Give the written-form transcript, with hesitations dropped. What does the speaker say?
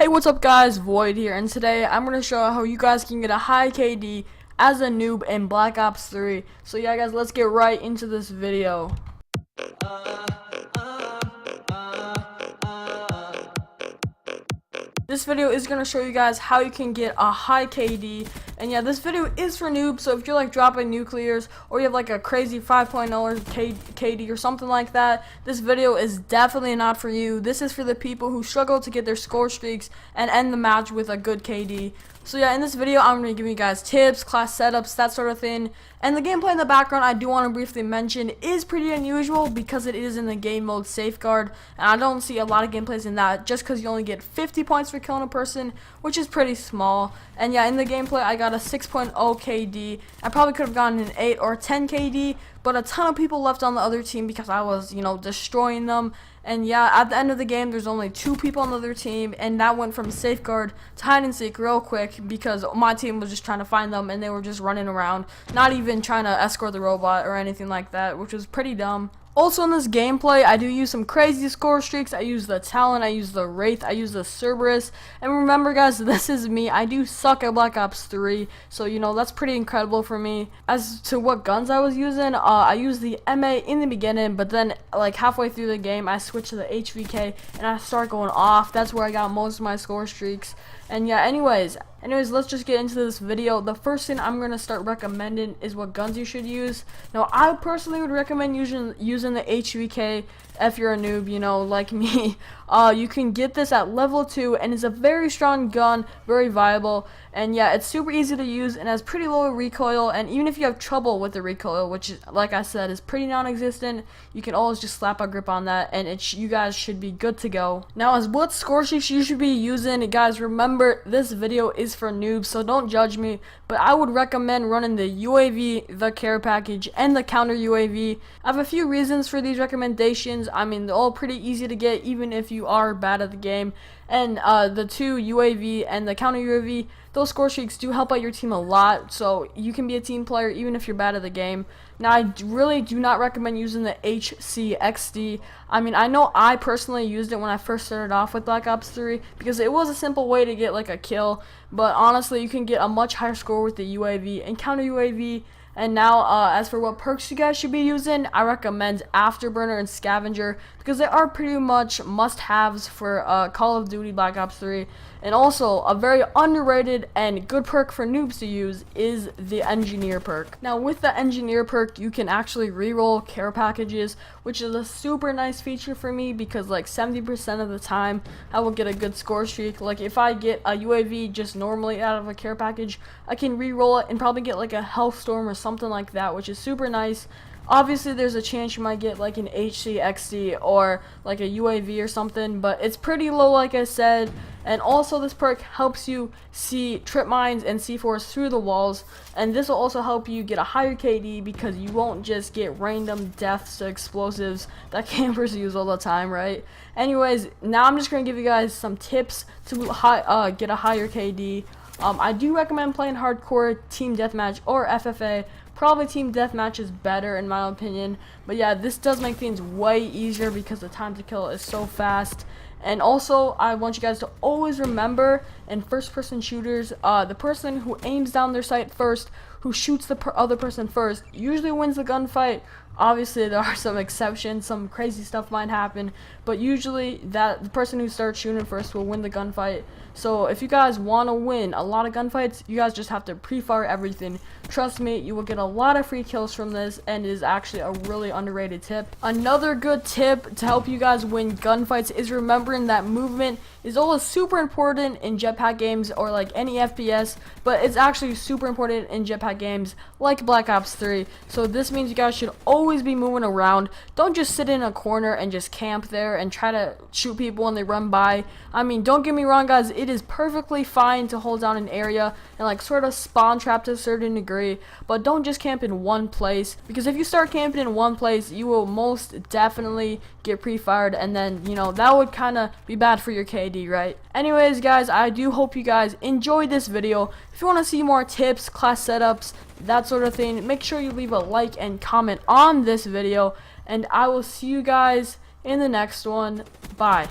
Hey, what's up guys, Void here, and today I'm going to show how you guys can get a high KD as a noob in Black Ops 3. So yeah guys, let's get right into this video. This video is going to show you guys how you can get a high KD, and yeah, this video is for noobs, so if you're like dropping nuclears or you have like a crazy 5.0 KD or something like that, this video is definitely not for you. This is for the people who struggle to get their score streaks and end the match with a good KD. So yeah, in this video I'm going to give you guys tips, class setups, that sort of thing. And the gameplay in the background I do want to briefly mention is pretty unusual because it is in the game mode Safeguard, and I don't see a lot of gameplays in that just because you only get 50 points for killing a person, which is pretty small. And yeah, in the gameplay I got a 6.0 KD. I probably could have gotten an 8 or 10 KD, but a ton of people left on the other team because I was, destroying them. And yeah, at the end of the game, there's only 2 people on the other team, and that went from Safeguard to Hide and Seek real quick because my team was just trying to find them, and they were just running around, not even trying to escort the robot or anything like that, which was pretty dumb. Also in this gameplay, I do use some crazy score streaks. I use the Talon, I use the Wraith, I use the Cerberus. And remember guys, this is me. I do suck at Black Ops 3, so that's pretty incredible for me. As to what guns I was using, I used the MA in the beginning, but then like halfway through the game, I switched to the HVK and I start going off. That's where I got most of my score streaks. And yeah, anyways, let's just get into this video. The first thing I'm going to start recommending is what guns you should use. Now, I personally would recommend using the HVK if you're a noob, like me. You can get this at level 2, and it's a very strong gun, very viable. And yeah, it's super easy to use and has pretty low recoil, and even if you have trouble with the recoil, which like I said is pretty non-existent, you can always just slap a grip on that and you guys should be good to go. Now, as what score sheets you should be using, guys, remember this video is for noobs, so don't judge me, but I would recommend running the UAV, the care package, and the counter UAV. I have a few reasons for these recommendations. I mean, they're all pretty easy to get even if you are bad at the game. And the 2 UAV and the counter UAV, those score streaks do help out your team a lot, so you can be a team player even if you're bad at the game. Now, I really do not recommend using the HCXD. I mean, I know I personally used it when I first started off with Black Ops 3 because it was a simple way to get like a kill, but honestly, you can get a much higher score with the UAV and counter UAV. And now, as for what perks you guys should be using, I recommend Afterburner and Scavenger because they are pretty much must-haves for Call of Duty Black Ops 3. And also, a very underrated and good perk for noobs to use is the Engineer perk. Now, with the Engineer perk, you can actually reroll care packages, which is a super nice feature for me because like 70% of the time, I will get a good score streak. Like if I get a UAV just normally out of a care package, I can reroll it and probably get like a Health Storm or something like that, which is super nice. Obviously, there's a chance you might get like an HCXD or like a UAV or something, but it's pretty low like I said. And also this perk helps you see trip mines and C4s through the walls, and this will also help you get a higher KD because you won't just get random deaths to explosives that campers use all the time, right? Anyways, now I'm just going to give you guys some tips to get a higher KD. I do recommend playing hardcore, team deathmatch, or FFA. Probably team deathmatch is better in my opinion, but yeah, this does make things way easier because the time to kill is so fast. And also, I want you guys to always remember in first-person shooters, the person who aims down their sight first, who shoots the other person first, usually wins the gunfight. Obviously, there are some exceptions, some crazy stuff might happen, but usually the person who starts shooting first will win the gunfight. So if you guys want to win a lot of gunfights, you guys just have to pre-fire everything. Trust me, you will get a lot of free kills from this, and it is actually a really underrated tip. Another good tip to help you guys win gunfights is remembering that movement is always super important in jetpack games or like any FPS, but it's actually super important in jetpack games like Black Ops 3. So this means you guys should always be moving around. Don't just sit in a corner and just camp there and try to shoot people when they run by. I mean, don't get me wrong guys, it is perfectly fine to hold down an area and like sort of spawn trap to a certain degree, but don't just camp in one place, because if you start camping in one place, you will most definitely get pre-fired, and then that would kind of be bad for your KD, right? Anyways guys, I do hope you guys enjoyed this video. If you want to see more tips, class setups, that sort of thing, make sure you leave a like and comment on this video, and I will see you guys in the next one. Bye.